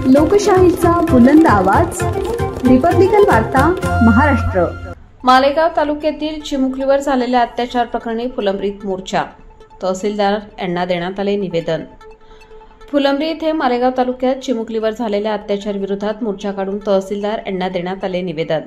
लोकशाहीचा बुलंद आवाज, रिपब्लिकन वार्ता महाराष्ट्र। मालेगाव तालुक्यातील चिमुकलीवर झालेल्या अत्याचार प्रकरणी फुलंब्रीत मोर्चा, तहसीलदार यांना देण्यात आले निवेदन। फुलंब्री येथे मालेगाव तालुक्यात चिमुकलीवर झालेल्या अत्याचार विरोधात मोर्चा काढून तहसीलदार यांना देण्यात आले निवेदन।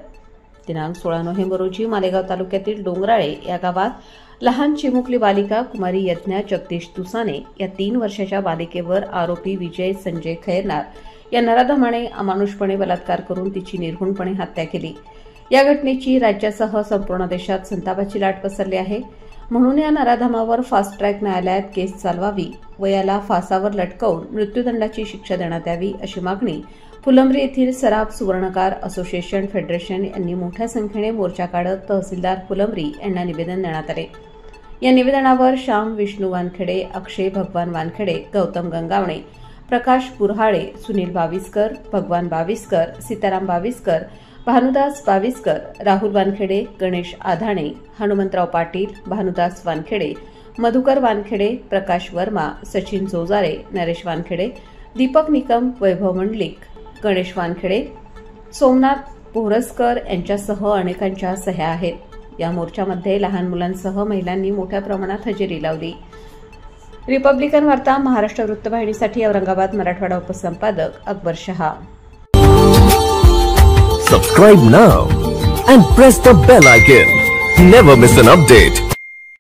दिनांक 16 नोव्हेंबर रोजी मालेगाव तालुक्यातील डोंगराळे या गावात लहान चिमुकली बालिका कुमारी यज्ञा जगदीश दुसाने या 3 वर्षाच्या बालिकेवर आरोपी विजय संजय खैरनार या नराधमाने अमानुषपणे बलात्कार करून तिची निर्घृणपणे हत्या केली। या घटनेची राज्यासह संपूर्ण देशात संतापाची लाट पसरली आहे। म्हणून या नराधमावर फास्ट ट्रॅक न्यायालयात केस चालवावी व याला फासावर लटकवून मृत्यूदंडाची शिक्षा देण्यात यावी अशी मागणी फुलंब्री येथील सराफ सुवर्णकार असोसिएशन फेडरेशन यांनी मोठ्या संख्येने मोर्चा काढत तहसीलदार फुलंब्री यांना निवेदन देण्यात आले। या निवेदनावर श्याम विष्णू वानखेडे, अक्षय भगवान वानखेडे, गौतम गंगावणे, प्रकाश पुरहाळे, सुनील बाविस्कर, भगवान बाविस्कर, सीताराम बाविस्कर, भानुदास बाविस्कर, राहुल वानखेडे, गणेश आधाणे, हनुमंतराव पाटील, भानुदास वानखेडे, मधुकर वानखेडे, प्रकाश वर्मा, सचिन जोजारे, नरेश वानखेडे, दीपक निकम, वैभव मंडलिक, गणेश वानखेडे, सोमनाथ पोहरसकर यांच्यासह अनेकांच्या सह्या आहेत। या मोर्चामध्ये लहान मुलांसह महिलांनी मोठ्या प्रमाणात हजेरी लावली। रिपब्लिकन वार्ता Maharashtra वृत्तवाहिनीसाठी Aurangabad Marathwada उपसंपादक Akbar Shah. Subscribe now and press the bell icon. Never miss an update.